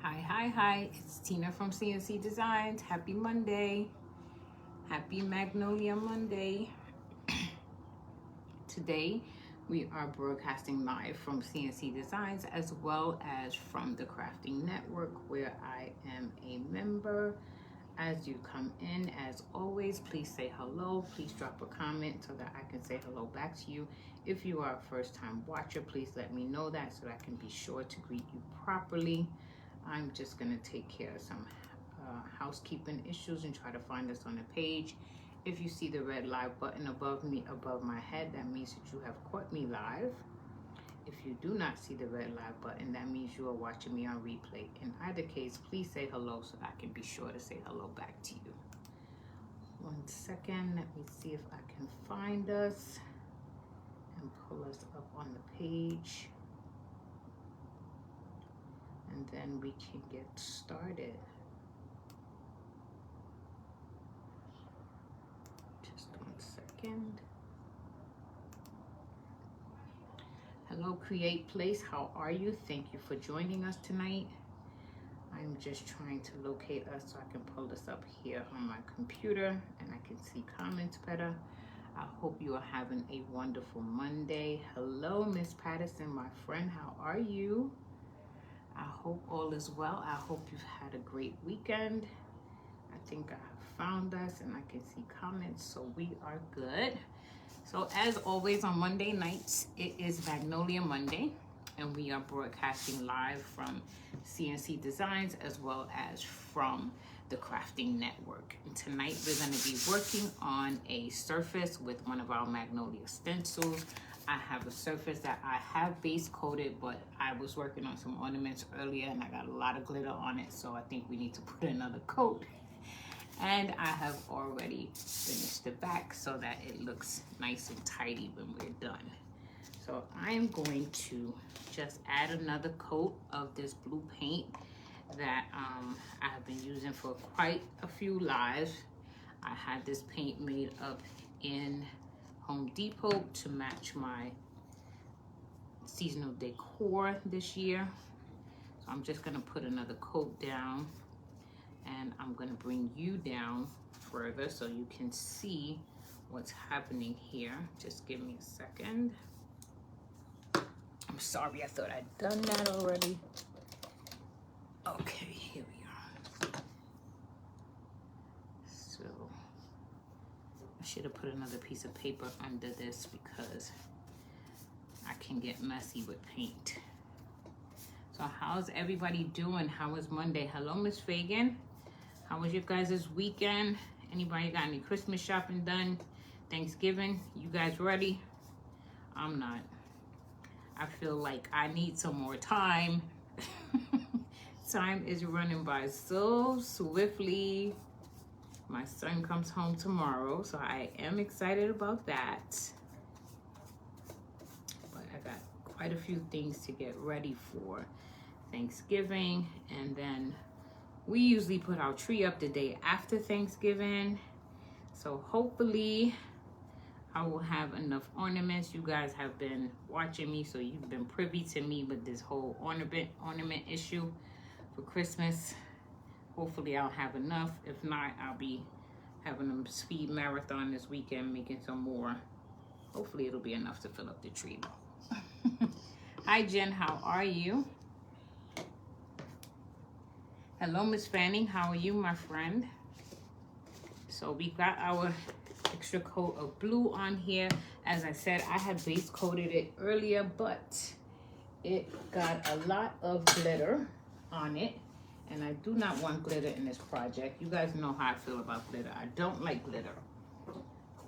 Hi, it's Tina from CNC Designs. Happy Monday. Happy Magnolia Monday. Today, we are broadcasting live from CNC Designs as well as from the Crafting Network, where I am a member. As you come in, as always, please say hello. Please drop a comment so that I can say hello back to you. If you are a first-time watcher, please let me know that so that I can be sure to greet you properly. I'm just going to take care of some housekeeping issues and try to find us on the page. If you see the red live button above my head, that means that you have caught me live. If you do not see the red live button, that means you are watching me on replay. In either case, please say hello so I can be sure to say hello back to you. 1 second, let me see if I can find us and pull us up on the page. And then we can get started. Just 1 second. Hello, Create Place. How are you? Thank you for joining us tonight. I'm just trying to locate us so I can pull this up here on my computer and I can see comments better. I hope you are having a wonderful Monday. Hello, Miss Patterson, my friend. How are you? I hope all is well. I hope you've had a great weekend. I think I have found us and I can see comments, so we are good. So as always on Monday nights, it is Magnolia Monday, and we are broadcasting live from CNC Designs as well as from the Crafting Network. And tonight we're going to be working on a surface with one of our Magnolia stencils. I have a surface that I have base coated, but I was working on some ornaments earlier and I got a lot of glitter on it, so I think we need to put another coat. And I have already finished the back so that it looks nice and tidy when we're done. So I'm going to just add another coat of this blue paint that I have been using for quite a few lives. I had this paint made up in Home Depot to match my seasonal decor this year. So I'm just gonna put another coat down, and I'm gonna bring you down further so you can see what's happening here. Just give me a second. I'm sorry, I thought I'd done that already. Okay, here we are. So I should have put another piece of paper under this because I can get messy with paint. So how's everybody doing? How was Monday? Hello, Miss Fagan. How was your guys' weekend? Anybody got any Christmas shopping done? Thanksgiving? You guys ready? I'm not. I feel like I need some more time. Time is running by so swiftly. My son comes home tomorrow, so I am excited about that. But I got quite a few things to get ready for Thanksgiving, and then we usually put our tree up the day after Thanksgiving. So hopefully I will have enough ornaments. You guys have been watching me, so you've been privy to me with this whole ornament issue for Christmas. Hopefully I'll have enough. If not, I'll be having a speed marathon this weekend, making some more. Hopefully it'll be enough to fill up the tree. Hi Jen, how are you? Hello Miss Fanning, how are you, my friend? So we got our extra coat of blue on here. As I said, I had base coated it earlier, but it got a lot of glitter on it, and I do not want glitter in this project. You guys know how I feel about glitter. I don't like glitter,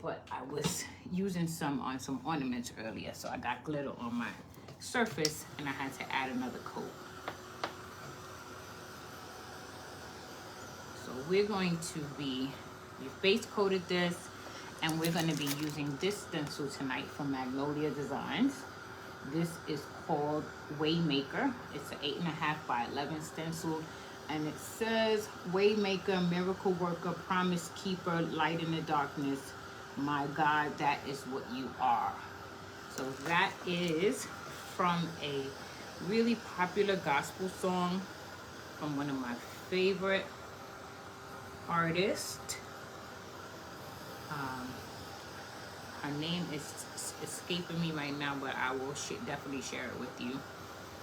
but I was using some on some ornaments earlier, so I got glitter on my surface and I had to add another coat. So we're going to be, we've base coated this, and we're going to be using this stencil tonight from Magnolia Designs. This is called Waymaker. It's an 8.5 by 11 stencil, and it says, Waymaker, miracle worker, promise keeper, light in the darkness. My God, that is what you are. So that is from a really popular gospel song from one of my favorite artists. Her name is escaping me right now, but I will definitely share it with you.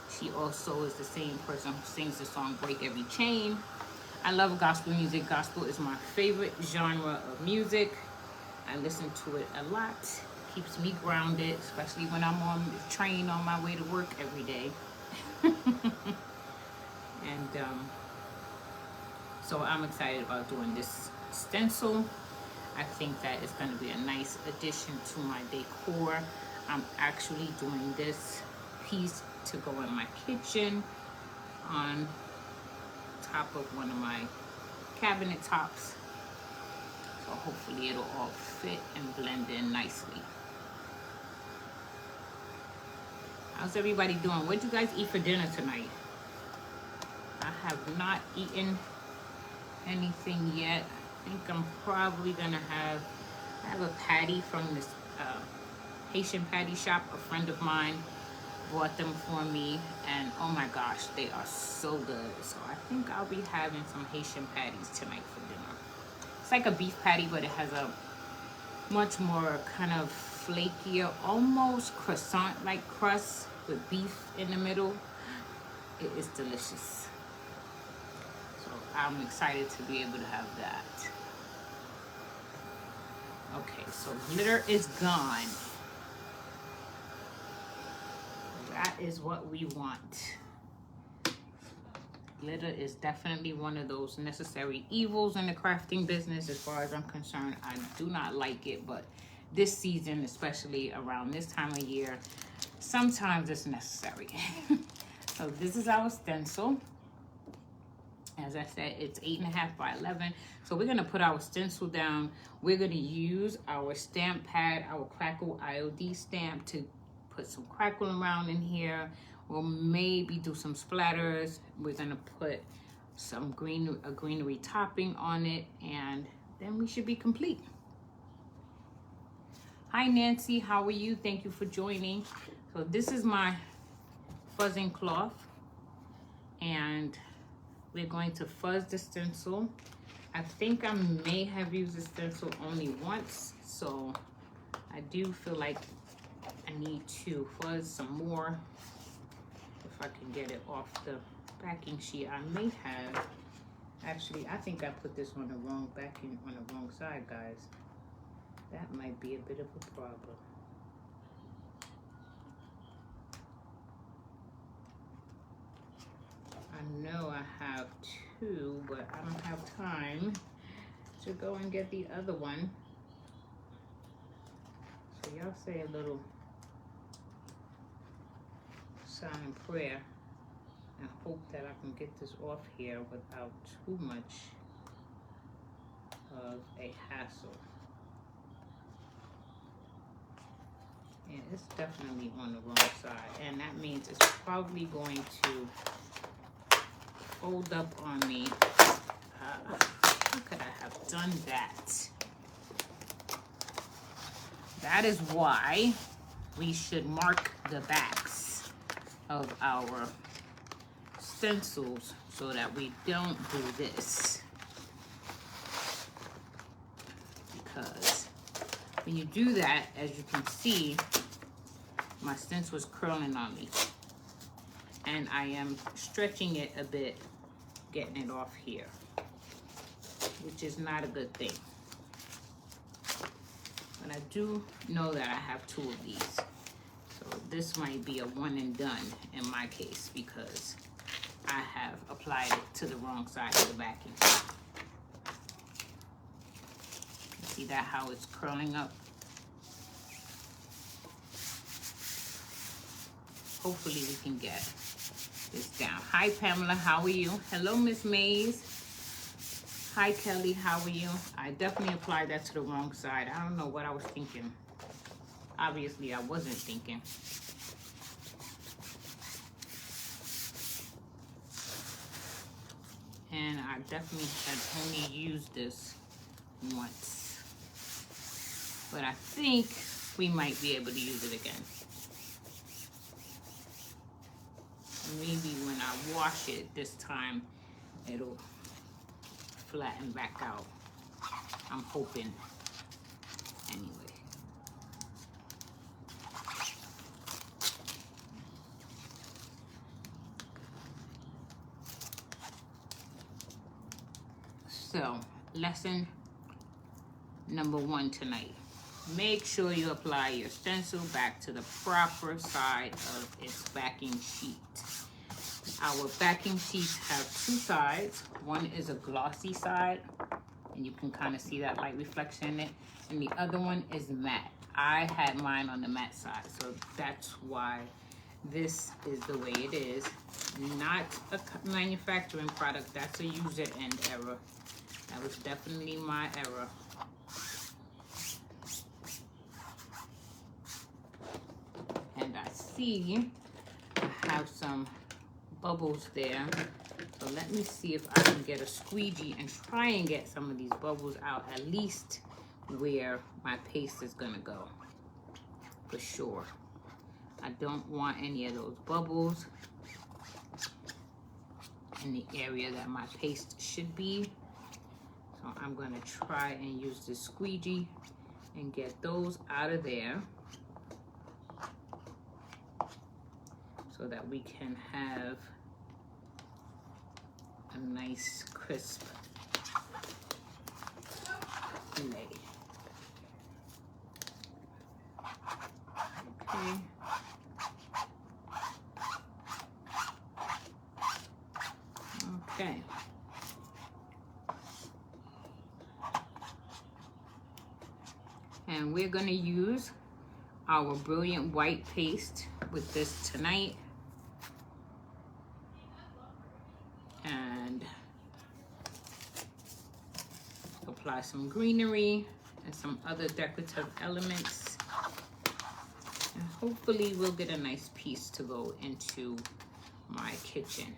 She also is the same person who sings the song Break Every Chain. I love gospel music. Gospel is my favorite genre of music. I listen to it a lot. It keeps me grounded, especially when I'm on the train on my way to work every day. And so I'm excited about doing this stencil. I think that it's going to be a nice addition to my decor. I'm actually doing this piece to go in my kitchen on top of one of my cabinet tops. So hopefully it'll all fit and blend in nicely. How's everybody doing? What did you guys eat for dinner tonight? I have not eaten anything yet. I think I'm probably gonna have a patty from this Haitian patty shop. A friend of mine bought them for me, and oh my gosh, they are so good. So I think I'll be having some Haitian patties tonight for dinner. It's like a beef patty, but it has a much more kind of flakier, almost croissant-like crust with beef in the middle. It is delicious. So I'm excited to be able to have that. Okay, so glitter is gone. That is what we want. Glitter is definitely one of those necessary evils in the crafting business as far as I'm concerned. I do not like it, but this season, especially around this time of year, sometimes it's necessary. So this is our stencil. As I said, it's 8.5 by 11. So we're gonna put our stencil down. We're gonna use our stamp pad, our Crackle IOD stamp, to put some crackle around in here. We'll maybe do some splatters. We're gonna put some greenery topping on it, and then we should be complete. Hi Nancy, how are you? Thank you for joining. So this is my fuzzing cloth, and we're going to fuzz the stencil. I think I may have used the stencil only once, so I do feel like I need to fuzz some more. If I can get it off the backing sheet, I may have. Actually, I think I put this on the wrong backing, on the wrong side, guys. That might be a bit of a problem. I know I have two, but I don't have time to go and get the other one. So y'all say a little silent prayer and hope that I can get this off here without too much of a hassle. And it's definitely on the wrong side, and that means it's probably going to fold up on me. How could I have done that? That is why we should mark the backs of our stencils so that we don't do this. Because when you do that, as you can see, my stencil is curling on me. And I am stretching it a bit, getting it off here, which is not a good thing. But I do know that I have two of these. So this might be a one and done in my case because I have applied it to the wrong side of the backing. See that how it's curling up? Hopefully we can get this down. Hi Pamela, how are you? Hello Miss Mays. Hi Kelly, how are you? I definitely applied that to the wrong side. I don't know what I was thinking. Obviously I wasn't thinking. And I definitely had only used this once. But I think we might be able to use it again. Maybe when I wash it this time, it'll flatten back out. I'm hoping anyway. So, lesson number 1 tonight. Make sure you apply your stencil back to the proper side of its backing sheet. Our backing sheets have 2 sides. One is a glossy side, and you can kind of see that light reflection in it. And the other one is matte. I had mine on the matte side, so that's why this is the way it is. Not a manufacturing product, that's a user end error. That was definitely my error. And I see I have some bubbles there. So let me see if I can get a squeegee and try and get some of these bubbles out, at least where my paste is gonna go, for sure. I don't want any of those bubbles in the area that my paste should be. So I'm gonna try and use the squeegee and get those out of there so that we can have a nice crisp fillet. Okay. Okay. And we're going to use our brilliant white paste with this tonight. And apply some greenery and some other decorative elements. And hopefully we'll get a nice piece to go into my kitchen.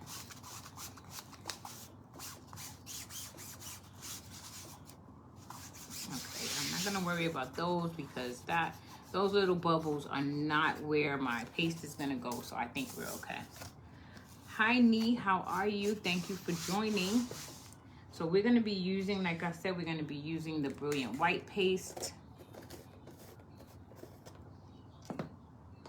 I'm not gonna worry about those because those little bubbles are not where my paste is gonna go, so I think we're okay. Hi Nee, how are you? Thank you for joining. So we're gonna be using, like I said, we're gonna be using the brilliant white paste.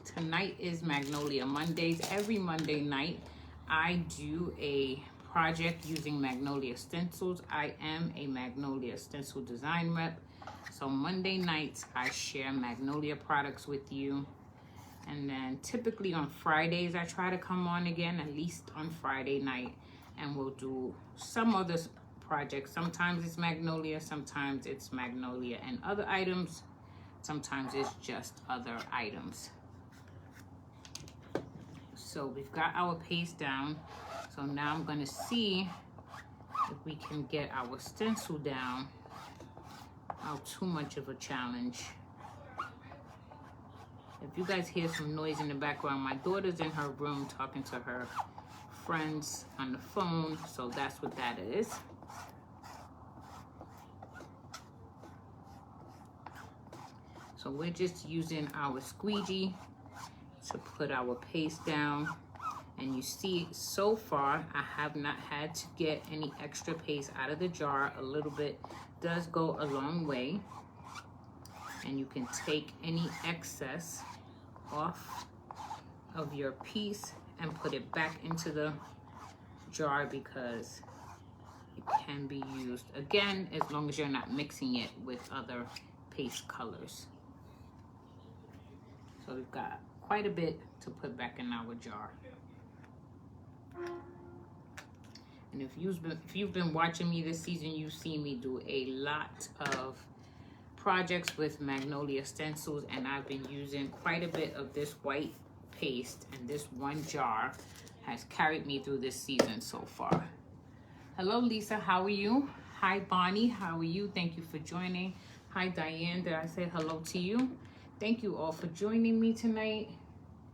Tonight is Magnolia Mondays. Every Monday night I do a project using Magnolia stencils. I am a Magnolia stencil design rep. So Monday nights, I share Magnolia products with you. And then typically on Fridays, I try to come on again, at least on Friday night. And we'll do some other projects. Sometimes it's Magnolia, sometimes it's Magnolia and other items. Sometimes it's just other items. So we've got our paste down. So now I'm gonna see if we can get our stencil down. Not too much of a challenge. If you guys hear some noise in the background, my daughter's in her room talking to her friends on the phone, so that's what that is. So we're just using our squeegee to put our paste down. And you see, so far, I have not had to get any extra paste out of the jar. A little bit does go a long way. And you can take any excess off of your piece and put it back into the jar because it can be used again, as long as you're not mixing it with other paste colors. So we've got quite a bit to put back in our jar. And if you've been watching me this season, you've seen me do a lot of projects with Magnolia stencils, and I've been using quite a bit of this white paste, and this one jar has carried me through this season so far. Hello Lisa, how are you? Hi Bonnie, how are you? Thank you for joining. Hi Diane, did I say hello to you? Thank you all for joining me tonight.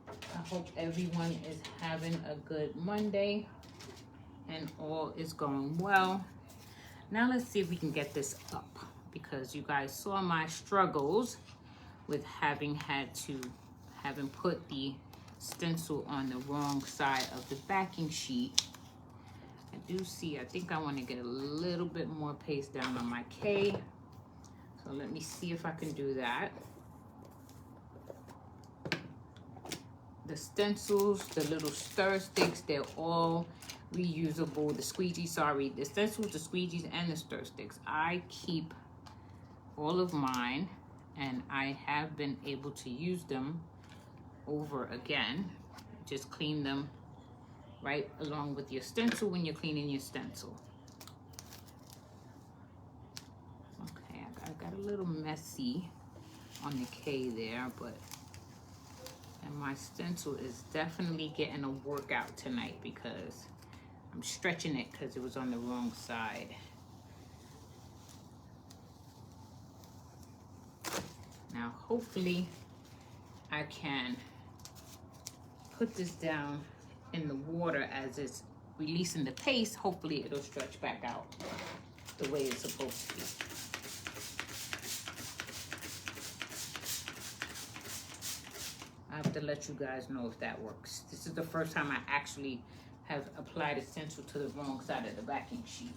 I hope everyone is having a good Monday and all is going well. Now let's see if we can get this up, because you guys saw my struggles with having put the stencil on the wrong side of the backing sheet. I do see, I think I want to get a little bit more paste down on my K. So let me see if I can do that. The stencils, the little stir sticks, they're all reusable. The squeegees, sorry, the stencils, the squeegees, and the stir sticks. I keep all of mine, and I have been able to use them over again. Just clean them right along with your stencil when you're cleaning your stencil. Okay, I got a little messy on the K there, and my stencil is definitely getting a workout tonight because I'm stretching it because it was on the wrong side. Now, hopefully I can put this down in the water as it's releasing the paste. Hopefully it'll stretch back out the way it's supposed to be. I have to let you guys know if that works. This is the first time I actually have applied a stencil to the wrong side of the backing sheet.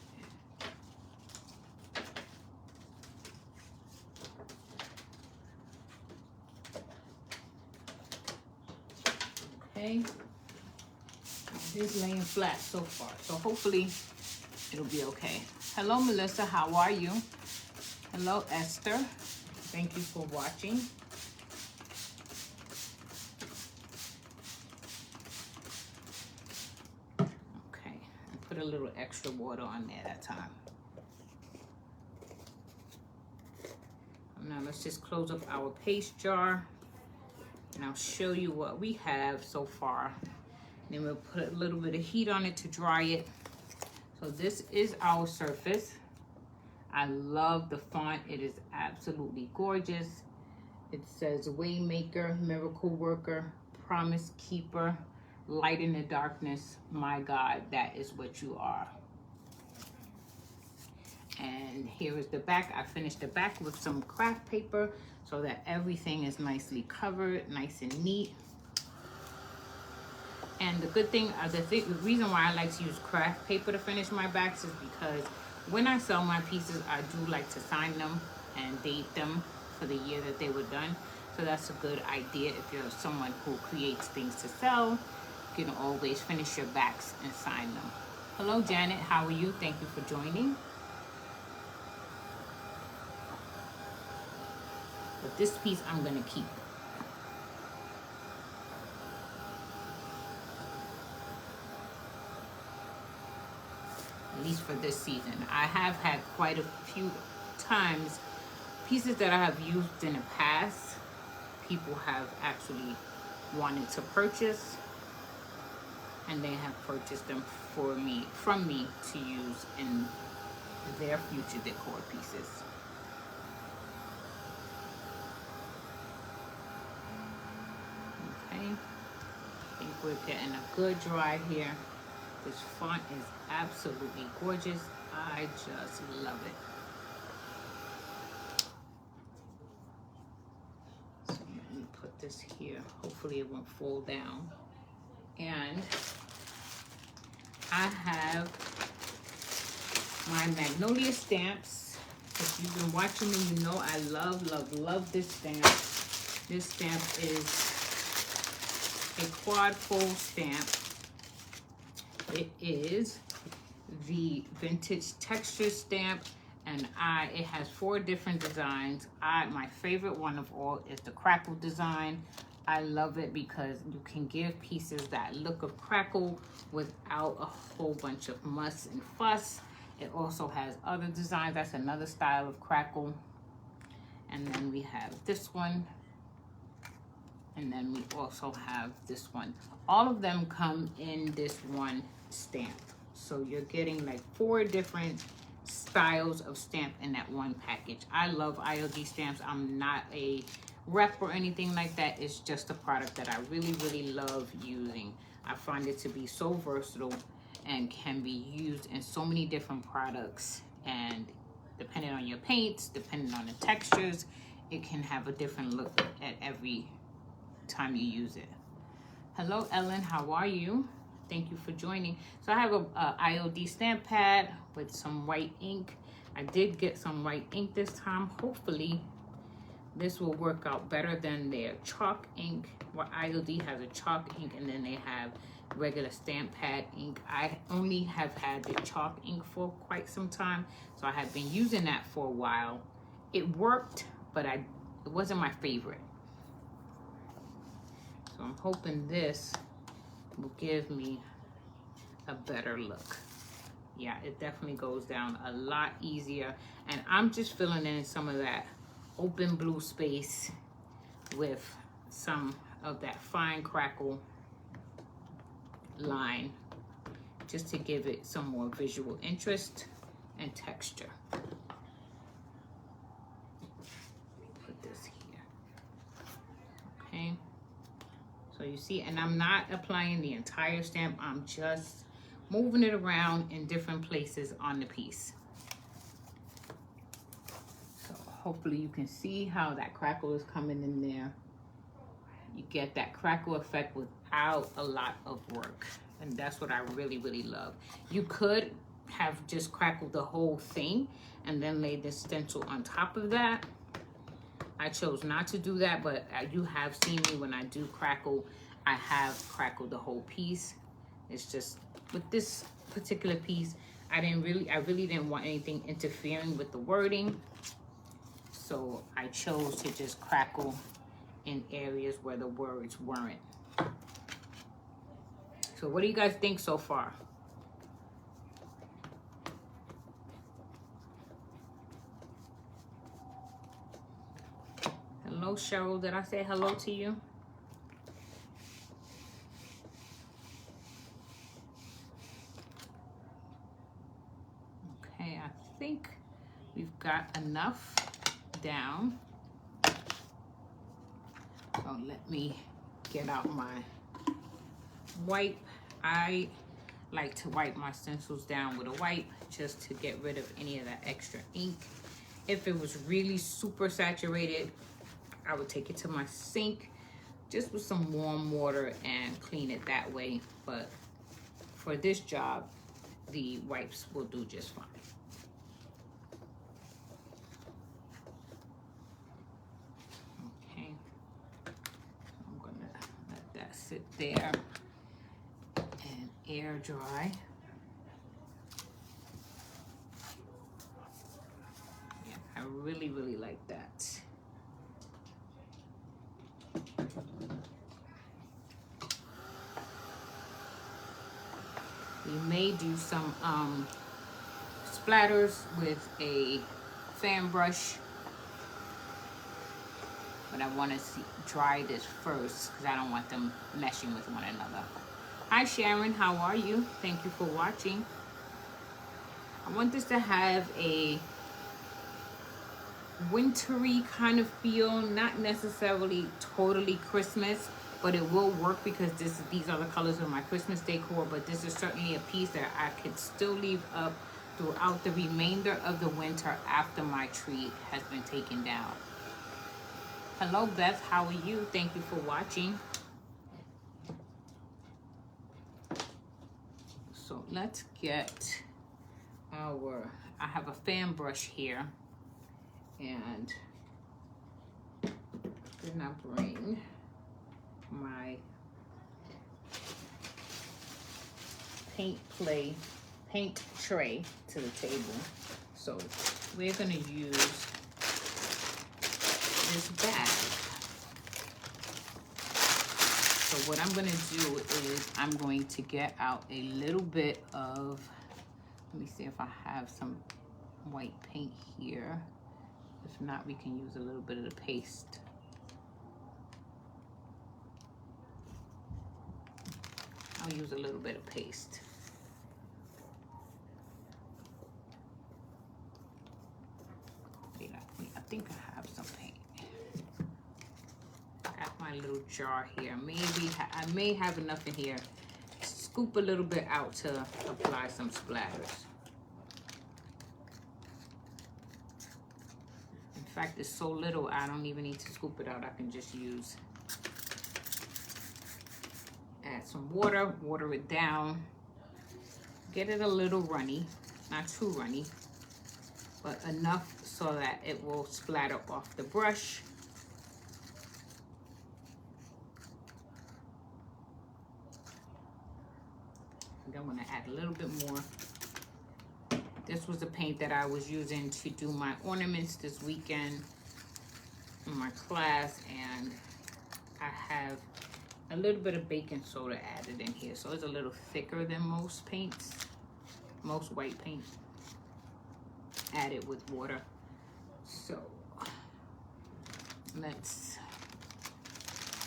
Okay, it is laying flat so far, so hopefully it'll be okay. Hello, Melissa, how are you? Hello, Esther, thank you for watching. Okay, I put a little extra water on there that time. Now let's just close up our paste jar. And I'll show you what we have so far. Then we'll put a little bit of heat on it to dry it. So this is our surface. I love the font. It is absolutely gorgeous. It says Waymaker, Miracle Worker, Promise Keeper, Light in the Darkness. My God, that is what you are. And here is the back. I finished the back with some craft paper so that everything is nicely covered, nice and neat. And the good thing, the reason why I like to use craft paper to finish my backs is because when I sell my pieces, I do like to sign them and date them for the year that they were done. So that's a good idea if you're someone who creates things to sell. You can always finish your backs and sign them. Hello, Janet, how are you? Thank you for joining. But this piece I'm gonna keep. At least for this season. I have had quite a few times pieces that I have used in the past. People have actually wanted to purchase, and they have purchased them from me to use in their future decor pieces. Okay, I think we're getting a good dry here. This font is absolutely gorgeous. I just love it. So let me put this here. Hopefully it won't fall down. And I have my Magnolia stamps. If you've been watching me, you know I love this stamp. This stamp is a quad fold stamp. It is the vintage texture stamp, and it has 4 different designs. My favorite one of all is the crackle design. I love it because you can give pieces that look of crackle without a whole bunch of muss and fuss. It also has other designs. That's another style of crackle. And then we have this one. And then we also have this one. All of them come in this one stamp. So you're getting like 4 different styles of stamp in that one package. I love ILG stamps. I'm not a rep or anything like that. It's just a product that I really love using. I find it to be so versatile and can be used in so many different products, and depending on your paints, depending on the textures, it can have a different look at every time you use it. Hello, Ellen, how are you? Thank you for joining. So I have a IOD stamp pad with some white ink. I did get some white ink this time. Hopefully this will work out better than their chalk ink. What IOD has a chalk ink, and then they have regular stamp pad ink. I only have had the chalk ink for quite some time, so I have been using that for a while. It worked, but it wasn't my favorite. So I'm hoping this will give me a better look. Yeah, it definitely goes down a lot easier. And I'm just filling in some of that open blue space with some of that fine crackle line, just to give it some more visual interest and texture. Put this here. Okay. So you see, and I'm not applying the entire stamp. I'm just moving it around in different places on the piece. So hopefully you can see how that crackle is coming in there. You get that crackle effect without a lot of work. And that's what I really, really love. You could have just crackled the whole thing and then laid the stencil on top of that. I chose not to do that, but you have seen me when I do crackle, I have crackled the whole piece. It's just with this particular piece, I really didn't want anything interfering with the wording. So I chose to just crackle in areas where the words weren't. So what do you guys think so far? Hello, Cheryl. Did I say hello to you? Okay, I think we've got enough down. So let me get out my wipe. I like to wipe my stencils down with a wipe just to get rid of any of that extra ink. If it was really super saturated, I would take it to my sink just with some warm water and clean it that way. But for this job, the wipes will do just fine. Okay, I'm gonna let that sit there and air dry. Yeah, I really, really like that. We may do some splatters with a fan brush, but I want to dry this first because I don't want them meshing with one another. Hi Sharon, how are you? Thank you for watching. I want this to have a wintry kind of feel, not necessarily totally Christmas, but it will work because these are the colors of my Christmas decor. But this is certainly a piece that I could still leave up throughout the remainder of the winter after my tree has been taken down. Hello Beth, how are you? Thank you for watching. So let's get I have a fan brush here, and then I bring my paint tray to the table. So we're gonna use this bag. So what I'm gonna do is I'm going to get out a little bit of, let me see if I have some white paint here. If not, we can use a little bit of the paste. I'll use a little bit of paste. I think I have some paint. Got my little jar here. Maybe I may have enough in here. Scoop a little bit out to apply some splatters. In fact, it's so little I don't even need to scoop it out. I can just use as add some water, water it down, get it a little runny, not too runny, but enough so that it will splatter off the brush. And I'm gonna add a little bit more. This was the paint that I was using to do my ornaments this weekend in my class, and I have a little bit of baking soda added in here, so it's a little thicker than most paints, most white paint added with water. So let's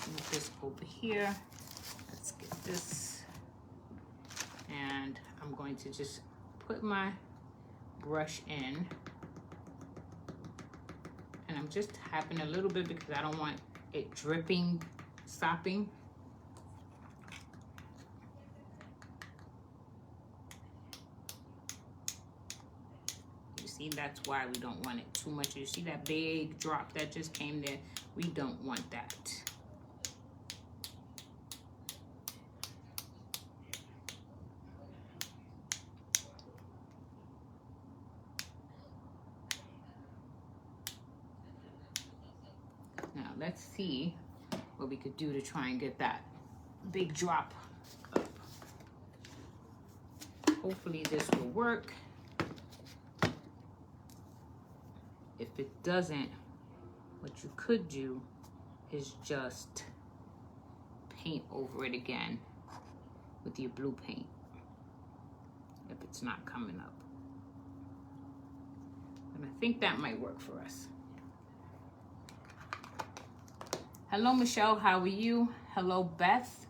move this over here. Let's get this, and I'm going to just put my brush in, and I'm just tapping a little bit because I don't want it dripping, stopping. You see, that's why we don't want it too much. You see that big drop that just came there? We don't want that. Now let's see what we could do to try and get that big drop up. Hopefully this will work. If it doesn't, what you could do is just paint over it again with your blue paint if it's not coming up. And I think that might work for us. Hello, Michelle, how are you? Hello, Beth.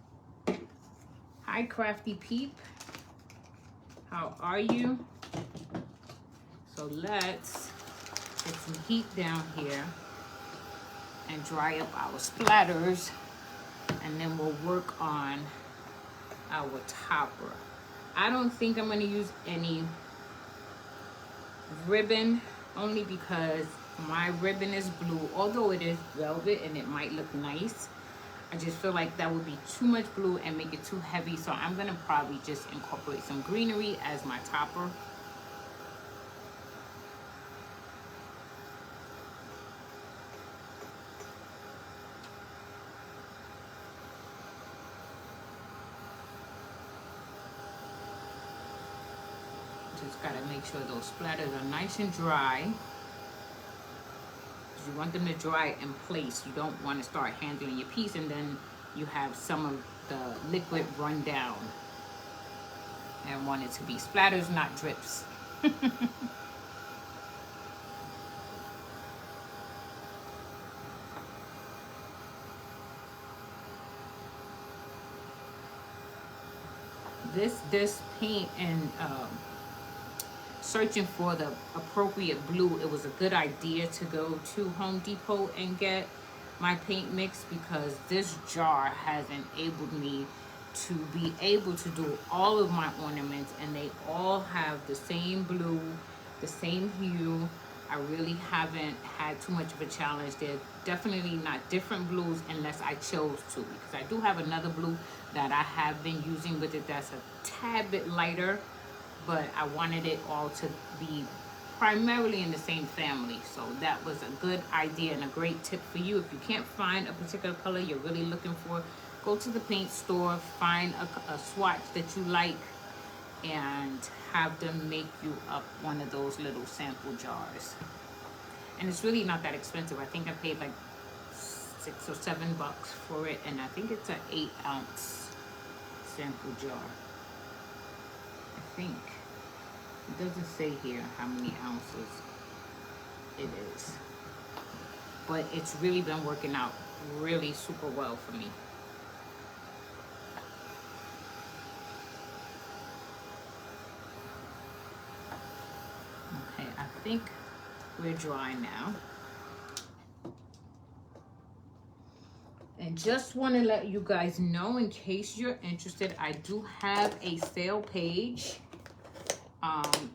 Hi, Crafty Peep. How are you? So let's get some heat down here and dry up our splatters, and then we'll work on our topper. I don't think I'm gonna use any ribbon, only because my ribbon is blue, although it is velvet and it might look nice. I just feel like that would be too much blue and make it too heavy, so I'm gonna probably just incorporate some greenery as my topper. Just gotta make sure those splatters are nice and dry. You want them to dry in place. You don't want to start handling your piece and then you have some of the liquid run down. I want it to be splatters, not drips. This paint and searching for the appropriate blue, it was a good idea to go to Home Depot and get my paint mix, because this jar has enabled me to be able to do all of my ornaments, and they all have the same blue, the same hue. I really haven't had too much of a challenge. They're definitely not different blues unless I chose to, because I do have another blue that I have been using with it that's a tad bit lighter, but I wanted it all to be primarily in the same family. So that was a good idea and a great tip for you. If you can't find a particular color you're really looking for, go to the paint store, find a swatch that you like, and have them make you up one of those little sample jars. And it's really not that expensive. I think I paid like $6 or $7 for it, and I think it's an 8-ounce sample jar. I think it doesn't say here how many ounces it is, but it's really been working out really super well for me. Okay, I think we're dry now. And just want to let you guys know, in case you're interested, I do have a sale page.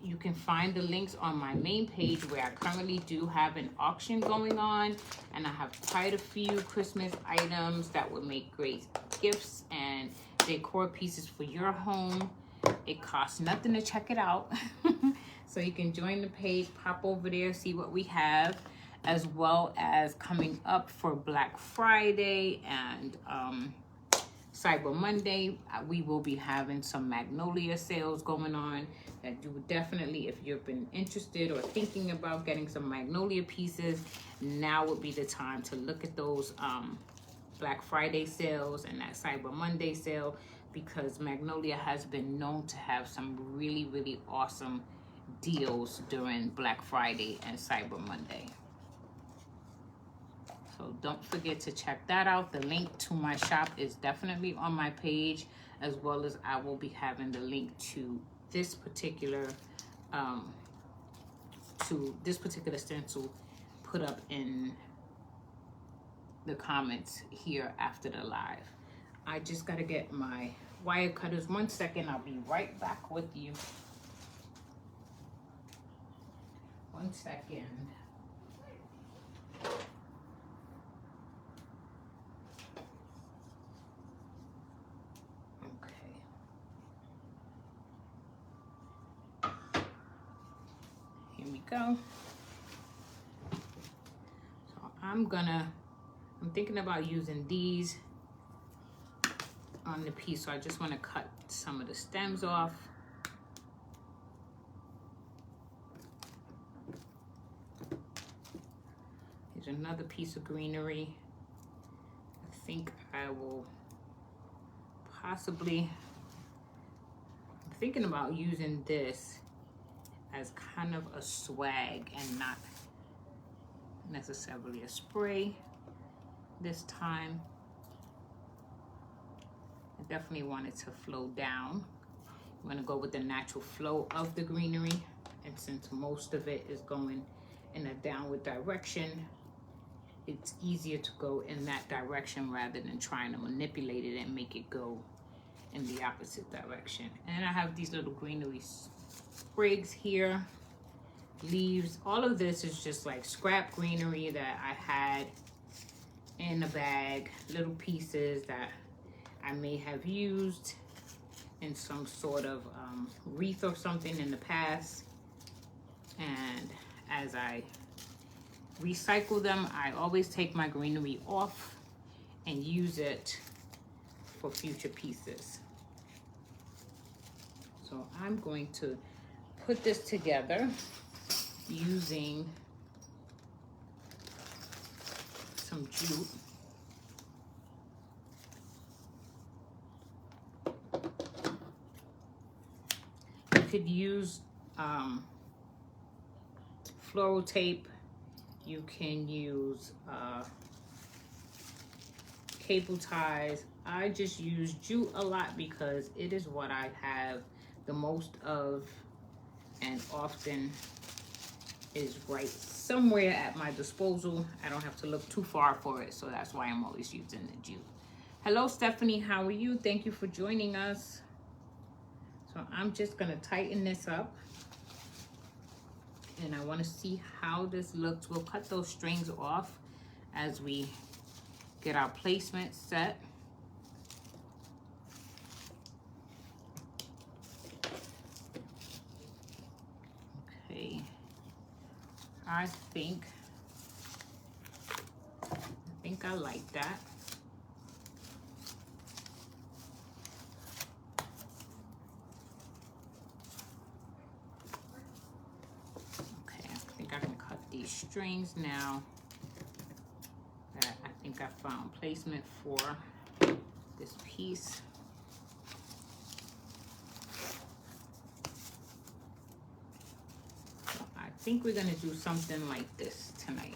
You can find the links on my main page, where I currently do have an auction going on, and I have quite a few Christmas items that would make great gifts and decor pieces for your home. It costs nothing to check it out. So you can join the page, pop over there, see what we have, as well as coming up for Black Friday and Cyber Monday. We will be having some Magnolia sales going on that you would definitely, if you've been interested or thinking about getting some Magnolia pieces, now would be the time to look at those Black Friday sales and that Cyber Monday sale, because Magnolia has been known to have some really, really awesome deals during Black Friday and Cyber Monday. So don't forget to check that out. The link to my shop is definitely on my page, as well as I will be having the link to this particular stencil put up in the comments here after the live. I just gotta get my wire cutters. 1 second, I'll be right back with you. 1 second. Go. So I'm thinking about using these on the piece, so I just want to cut some of the stems off. Here's another piece of greenery. I think I will possibly, I'm thinking about using this as kind of a swag and not necessarily a spray this time. I definitely want it to flow down. I'm gonna go with the natural flow of the greenery, and since most of it is going in a downward direction, it's easier to go in that direction rather than trying to manipulate it and make it go in the opposite direction. And I have these little greenery sprigs here, leaves. All of this is just like scrap greenery that I had in a bag, little pieces that I may have used in some sort of wreath or something in the past. And as I recycle them, I always take my greenery off and use it for future pieces. So I'm going to put this together using some jute. You could use floral tape. You can use cable ties. I just use jute a lot because it is what I have the most of, and often is right somewhere at my disposal. I don't have to look too far for it, so that's why I'm always using the jute. Hello Stephanie, how are you? Thank you for joining us. So I'm just gonna tighten this up, and I want to see how this looks. We'll cut those strings off as we get our placement set. Okay, I think I like that. Okay, I think I can cut these strings now that I think I found placement for this piece. So I think we're gonna do something like this tonight.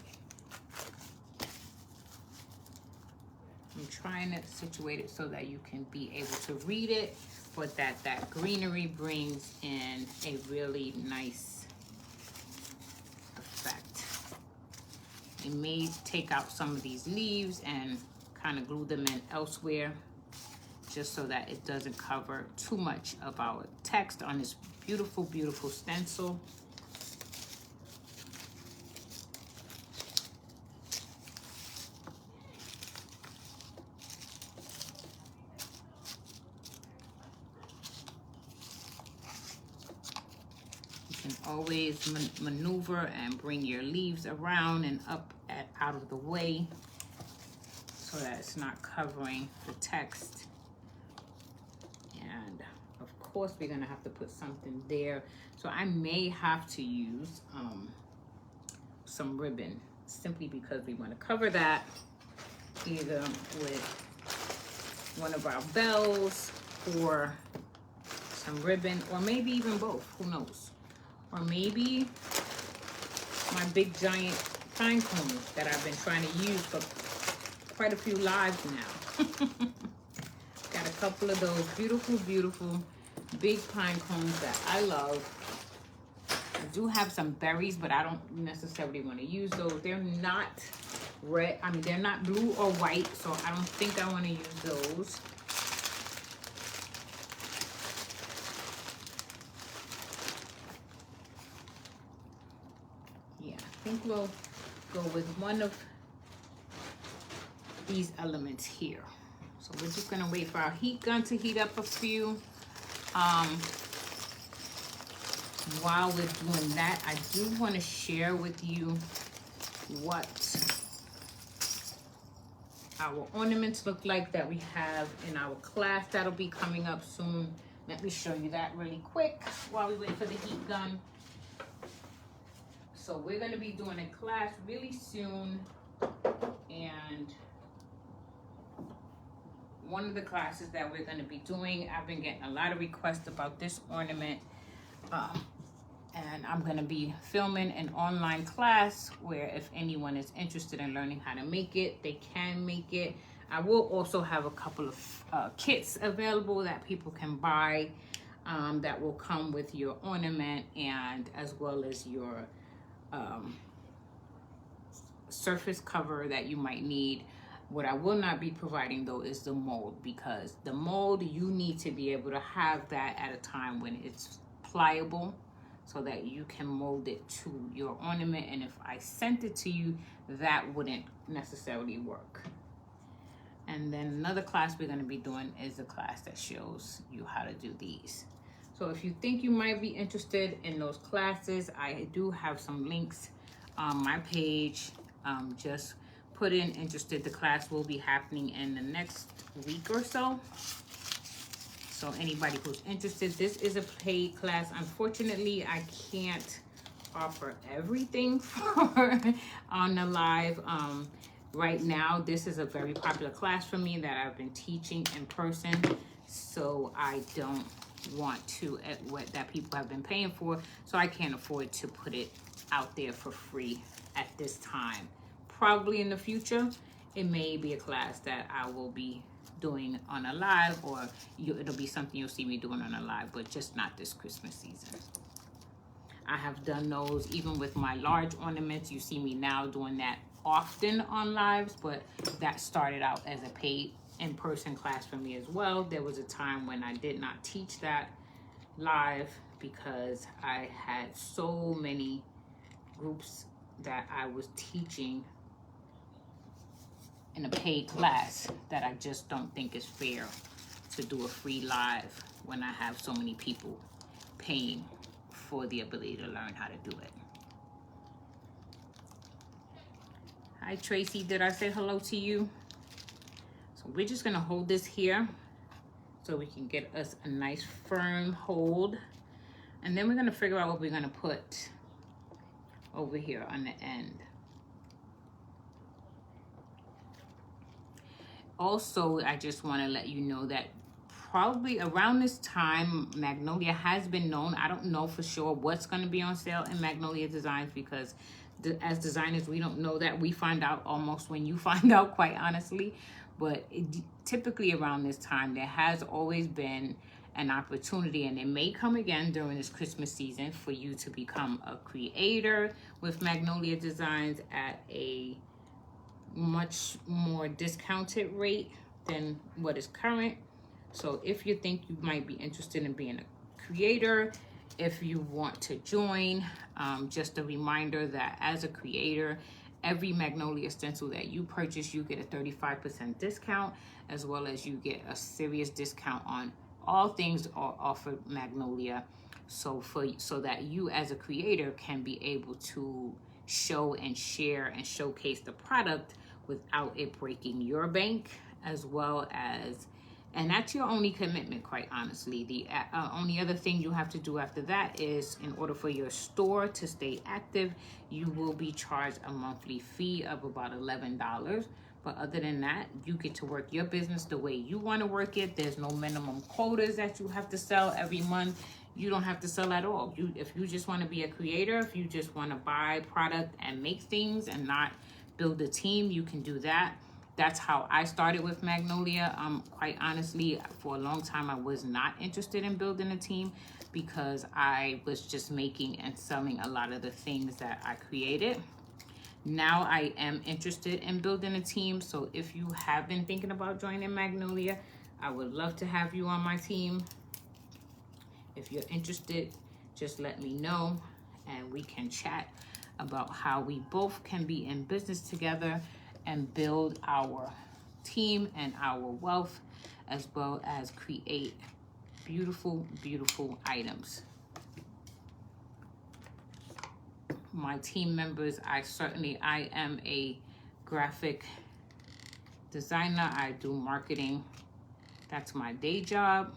I'm trying to situate it so that you can be able to read it, but that greenery brings in a really nice effect. It may take out some of these leaves and kind of glue them in elsewhere, just so that it doesn't cover too much of our text on this beautiful, beautiful stencil. can always maneuver and bring your leaves around and up and out of the way so that it's not covering the text. And of course we're gonna have to put something there. So I may have to use some ribbon, simply because we want to cover that either with one of our bells or some ribbon, or maybe even both, who knows. Or maybe my big giant pine cones that I've been trying to use for quite a few lives now. Got a couple of those beautiful, beautiful big pine cones that I love. I do have some berries, but I don't necessarily want to use those. They're not red, I mean, they're not blue or white, so I don't think I want to use those. Yeah, I think we'll go with one of these elements here. So we're just gonna wait for our heat gun to heat up a few. While we're doing that, I do want to share with you what our ornaments look like that we have in our class that'll be coming up soon. Let me show you that really quick while we wait for the heat gun. So we're going to be doing a class really soon, and one of the classes that we're going to be doing, I've been getting a lot of requests about this ornament, and I'm going to be filming an online class where if anyone is interested in learning how to make it, they can make it. I will also have a couple of kits available that people can buy that will come with your ornament and as well as your surface cover that you might need. What I will not be providing though is the mold, because the mold, you need to be able to have that at a time when it's pliable so that you can mold it to your ornament. And if I sent it to you, that wouldn't necessarily work. And then another class we're going to be doing is a class that shows you how to do these. So if you think you might be interested in those classes, I do have some links on my page. Just put in interested. The class will be happening in the next week or so. So anybody who's interested, this is a paid class. Unfortunately, I can't offer everything for on the live. Right now, this is a very popular class for me that I've been teaching in person. So I don't want to, that people have been paying for. So I can't afford to put it out there for free at this time. Probably in the future, it may be a class that I will be doing on a live, or it'll be something you'll see me doing on a live, but just not this Christmas season. I have done those even with my large ornaments. You see me now doing that often on lives, but that started out as a paid in-person class for me as well. There was a time when I did not teach that live because I had so many groups that I was teaching in a paid class that I just don't think is fair to do a free live when I have so many people paying for the ability to learn how to do it. Hi Tracy, did I say hello to you? So we're just gonna hold this here so we can get us a nice firm hold. And then we're gonna figure out what we're gonna put over here on the end. Also, I just want to let you know that probably around this time, Magnolia has been known. I don't know for sure what's going to be on sale in Magnolia Designs, because as designers, we don't know that. We find out almost when you find out, quite honestly. But typically around this time, there has always been an opportunity, and it may come again during this Christmas season, for you to become a creator with Magnolia Designs at a much more discounted rate than what is current. So if you think you might be interested in being a creator, if you want to join, just a reminder that as a creator, every Magnolia stencil that you purchase, you get a 35% discount, as well as you get a serious discount on all things offered Magnolia. so that you as a creator can be able to show and share and showcase the product without it breaking your bank, as well as, and that's your only commitment, quite honestly. The only other thing you have to do after that is, in order for your store to stay active, you will be charged a monthly fee of about $11. But other than that, you get to work your business the way you want to work it. There's no minimum quotas that you have to sell every month. You don't have to sell at all. If you just want to be a creator, if you just want to buy product and make things and not build a team, you can do that. That's how I started with Magnolia. Quite honestly, for a long time, I was not interested in building a team because I was just making and selling a lot of the things that I created. Now I am interested in building a team. So if you have been thinking about joining Magnolia, I would love to have you on my team. If you're interested, just let me know and we can chat about how we both can be in business together and build our team and our wealth, as well as create beautiful, beautiful items. My team members, I am a graphic designer. I do marketing. That's my day job.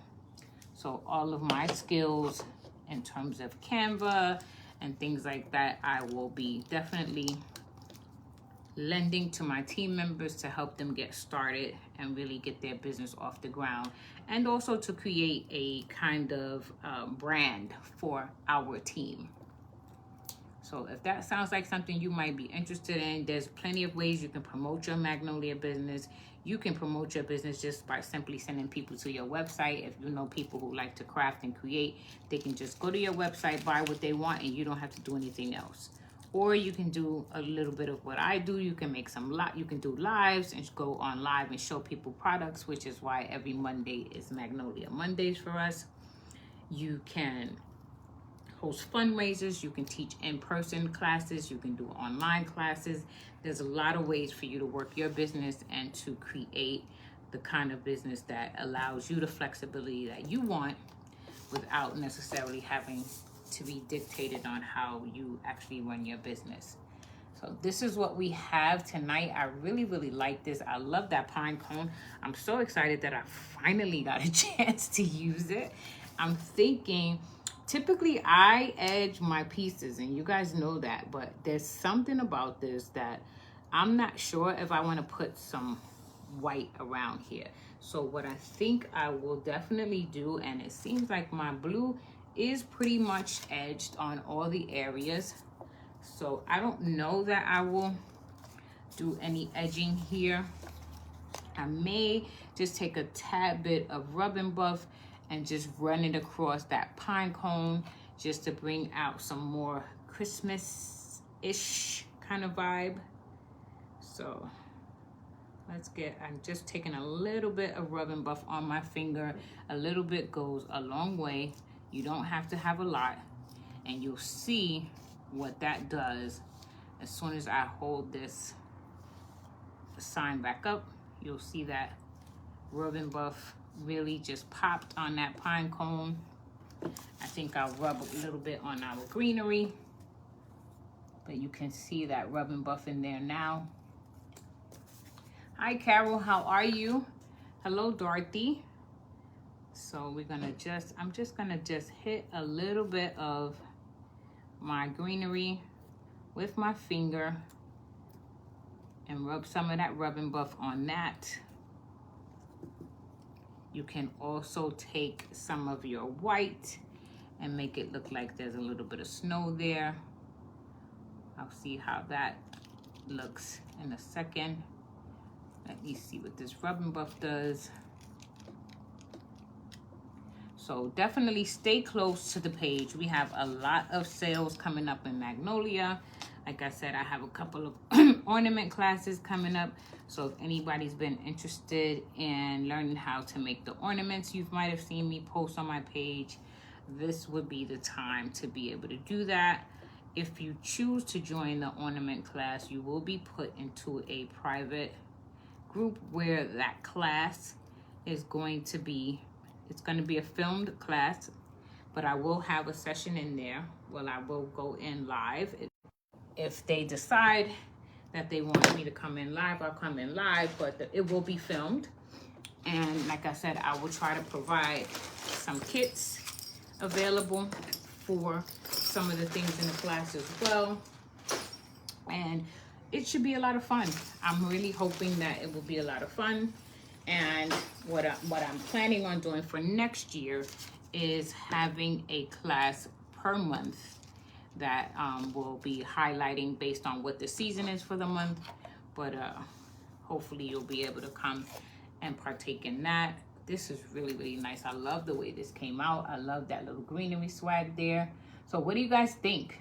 So all of my skills in terms of Canva and things like that, I will be definitely lending to my team members to help them get started and really get their business off the ground, and also to create a kind of brand for our team. So if that sounds like something you might be interested in, there's plenty of ways you can promote your Magnolia business. You can promote your business just by simply sending people to your website. If you know people who like to craft and create, they can just go to your website, buy what they want, and you don't have to do anything else. Or you can do a little bit of what I do. You can make you can do lives and go on live and show people products, which is why every Monday is Magnolia Mondays for us. You can host fundraisers, you can teach in-person classes, you can do online classes. There's a lot of ways for you to work your business and to create the kind of business that allows you the flexibility that you want without necessarily having to be dictated on how you actually run your business. So this is what we have tonight. I really, really like this. I love that pine cone. I'm so excited that I finally got a chance to use it. I'm thinking, typically I edge my pieces and you guys know that, but there's something about this that I'm not sure if I want to put some white around here. So what I think I will definitely do, and it seems like my blue is pretty much edged on all the areas. So I don't know that I will do any edging here. I may just take a tad bit of rub and buff and just run it across that pine cone just to bring out some more Christmas-ish kind of vibe. So I'm just taking a little bit of rub and buff on my finger. A little bit goes a long way. You don't have to have a lot, and you'll see what that does. As soon as I hold this sign back up, you'll see that rub and buff really just popped on that pine cone. I think I'll rub a little bit on our greenery, but you can see that rub and buff in there now. Hi Carol, how are you? Hello Dorothy. So I'm just gonna hit a little bit of my greenery with my finger and rub some of that rub and buff on that. You can also take some of your white and make it look like there's a little bit of snow there. I'll see how that looks in a second. Let me see what this rub and buff does. So definitely stay close to the page. We have a lot of sales coming up in Magnolia. Like I said, I have a couple of ornament classes coming up. So if anybody's been interested in learning how to make the ornaments you might have seen me post on my page, this would be the time to be able to do that. If you choose to join the ornament class, you will be put into a private group where that class is going to be, it's going to be a filmed class. but I will have a session in there. Well, I will go in live. If they decide that they want me to come in live, I'll come in live, but it will be filmed. And like I said, I will try to provide some kits available for some of the things in the class as well. And it should be a lot of fun. I'm really hoping that it will be a lot of fun. And what I'm planning on doing for next year is having a class per month that will be highlighting based on what the season is for the month. But hopefully you'll be able to come and partake in that. This is really, really nice. I love the way this came out. I love that little greenery swag there. So what do you guys think?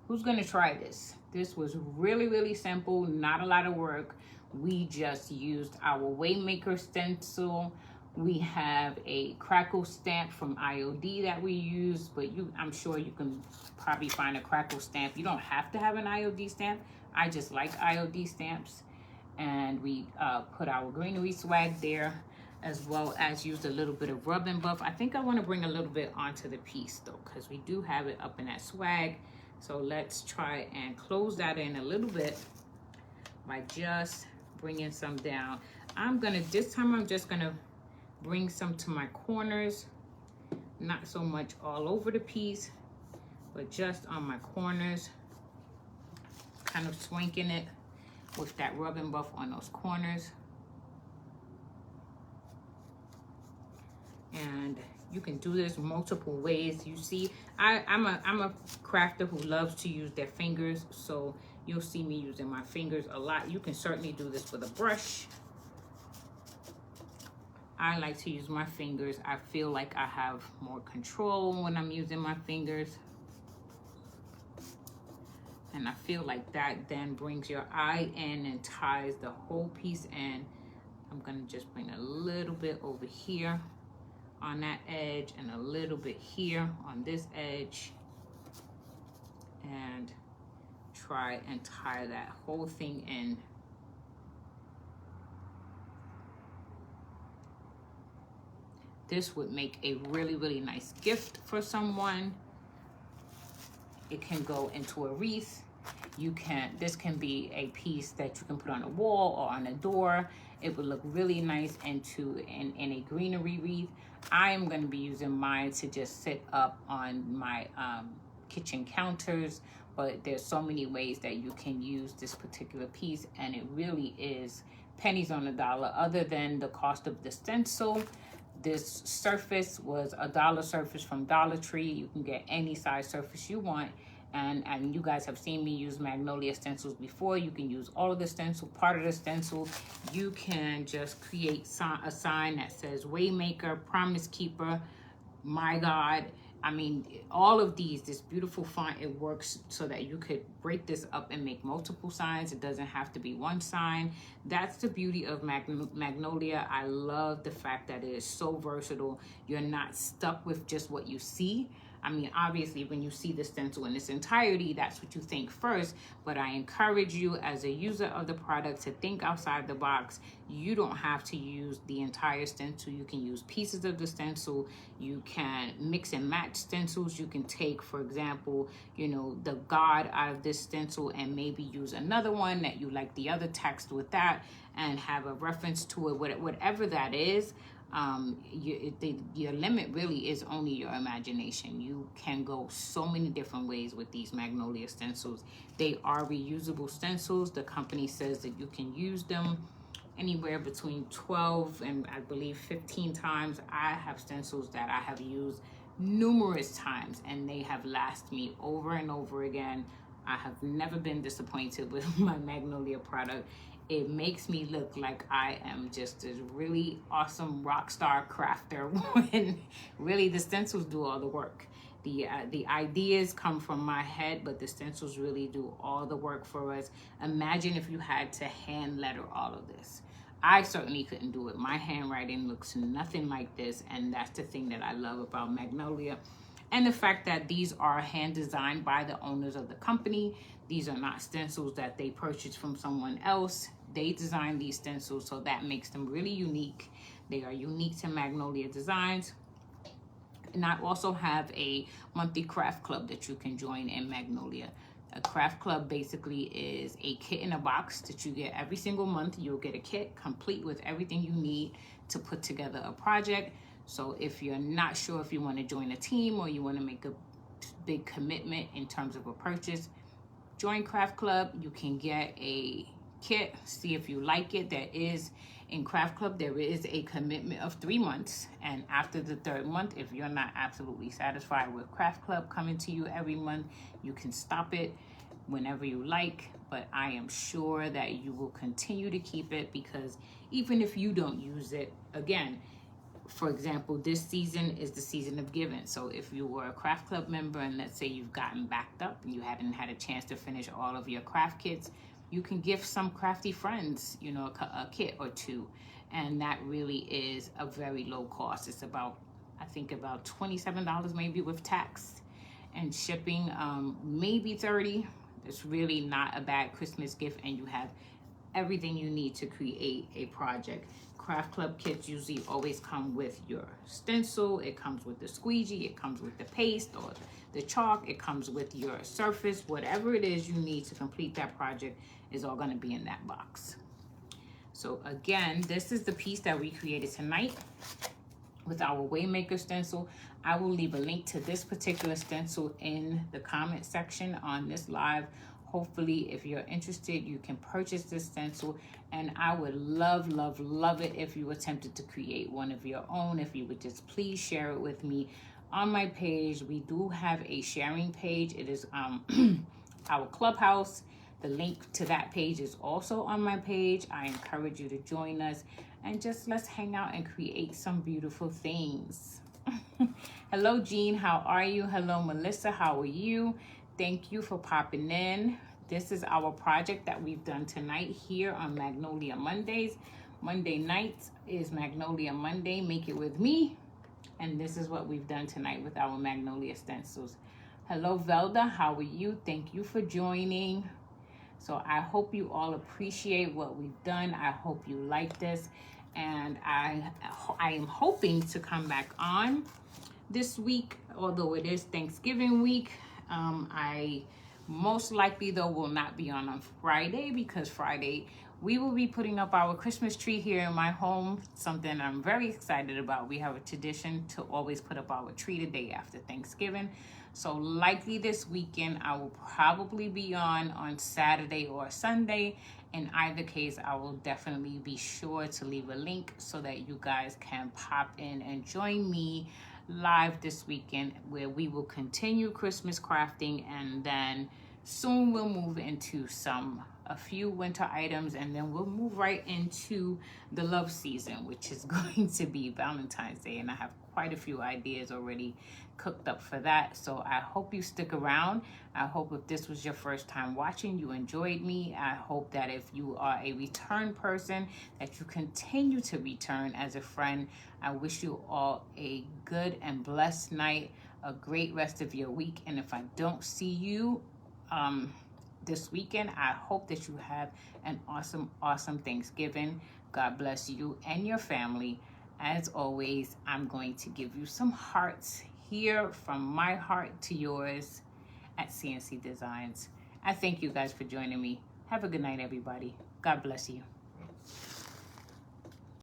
Who's gonna try this? This was really, really simple, not a lot of work. We just used our waymaker stencil. We have a crackle stamp from IOD that we use, but I'm sure you can probably find a crackle stamp. You don't have to have an IOD stamp. I just like IOD stamps. And we put our greenery swag there, as well as used a little bit of rub and buff. I think I want to bring a little bit onto the piece though, because we do have it up in that swag. So let's try and close that in a little bit by just bringing some down. This time I'm just gonna bring some to my corners, not so much all over the piece, but just on my corners, kind of swanking it with that rub and buff on those corners. And you can do this multiple ways. You see, I'm a crafter who loves to use their fingers, so you'll see me using my fingers a lot. You can certainly do this with a brush. I like to use my fingers. I feel like I have more control when I'm using my fingers. And I feel like that then brings your eye in and ties the whole piece in. I'm gonna just bring a little bit over here on that edge and a little bit here on this edge, and try and tie that whole thing in. This would make a really, really nice gift for someone. It can go into a wreath. This can be a piece that you can put on a wall or on a door. It would look really nice in a greenery wreath. I am going to be using mine to just sit up on my kitchen counters, but there's so many ways that you can use this particular piece, and it really is pennies on the dollar. Other than the cost of the stencil, this surface was a $1 surface from Dollar Tree. You can get any size surface you want. And you guys have seen me use Magnolia stencils before. You can use all of the stencil, part of the stencil. You can just create a sign that says Waymaker, Promise Keeper, My God. I mean, all of these, this beautiful font, it works so that you could break this up and make multiple signs. It doesn't have to be one sign. That's the beauty of Magnolia. I love the fact that it is so versatile. You're not stuck with just what you see. I mean, obviously, when you see the stencil in its entirety, that's what you think first. But I encourage you as a user of the product to think outside the box. You don't have to use the entire stencil. You can use pieces of the stencil. You can mix and match stencils. You can take, for example, you know, the God out of this stencil and maybe use another one that you like the other text with that and have a reference to it, whatever that is. Your limit really is only your imagination. You can go so many different ways with these Magnolia stencils. They are reusable stencils. The company says that you can use them anywhere between 12 and I believe 15 times. I have stencils that I have used numerous times and they have lasted me over and over again. I have never been disappointed with my Magnolia product. It makes me look like I am just a really awesome rock star crafter when really the stencils do all the work. The ideas come from my head, but the stencils really do all the work for us. Imagine if you had to hand letter all of this. I certainly couldn't do it. My handwriting looks nothing like this, and that's the thing that I love about Magnolia. And the fact that these are hand designed by the owners of the company. These are not stencils that they purchased from someone else. They designed these stencils, so that makes them really unique. They are unique to Magnolia Designs. And I also have a monthly craft club that you can join in Magnolia. A craft club basically is a kit in a box that you get every single month. You'll get a kit complete with everything you need to put together a project. So if you're not sure if you want to join a team or you want to make a big commitment in terms of a purchase, join Craft Club. You can get a kit, see if you like it. There is, in Craft Club, there is a commitment of 3 months. And after the 3rd month, if you're not absolutely satisfied with Craft Club coming to you every month, you can stop it whenever you like. But I am sure that you will continue to keep it, because even if you don't use it, again, for example, this season is the season of giving. So if you were a craft club member and let's say you've gotten backed up and you hadn't had a chance to finish all of your craft kits, you can gift some crafty friends, you know, a kit or two. And that really is a very low cost. It's about, I think about $27 maybe with tax and shipping, maybe 30. It's really not a bad Christmas gift, and you have everything you need to create a project. Craft Club kits usually always come with your stencil, it comes with the squeegee, it comes with the paste or the chalk, it comes with your surface. Whatever it is you need to complete that project is all going to be in that box. So again, this is the piece that we created tonight with our Waymaker stencil. I will leave a link to this particular stencil in the comment section on this live. Hopefully, if you're interested, you can purchase this stencil, and I would love, love, love it if you attempted to create one of your own. If you would just please share it with me on my page. We do have a sharing page. It is our clubhouse. The link to that page is also on my page. I encourage you to join us and just let's hang out and create some beautiful things. Hello, Jean. How are you? Hello, Melissa. How are you? Thank you for popping in. This is our project that we've done tonight here on Magnolia Mondays. Monday nights is Magnolia Monday. Make it with me. And this is what we've done tonight with our Magnolia stencils. Hello, Velda. How are you? Thank you for joining. So I hope you all appreciate what we've done. I hope you like this. And I am hoping to come back on this week, although it is Thanksgiving week. I most likely though will not be on Friday, because Friday we will be putting up our Christmas tree here in my home, something I'm very excited about. We have a tradition to always put up our tree the day after Thanksgiving. So likely this weekend I will probably be on Saturday or Sunday. In either case, I will definitely be sure to leave a link so that you guys can pop in and join me live this weekend, where we will continue Christmas crafting, and then soon we'll move into a few winter items, and then we'll move right into the love season, which is going to be Valentine's Day, and I have quite a few ideas already cooked up for that. So I hope you stick around. I hope if this was your first time watching, you enjoyed me. I hope that if you are a return person, that you continue to return as a friend. I wish you all a good and blessed night, a great rest of your week. And if I don't see you this weekend, I hope that you have an awesome, awesome Thanksgiving. God bless you and your family. As always, I'm going to give you some hearts here, from my heart to yours at CNC Designs. I thank you guys for joining me. Have a good night, everybody. God bless you.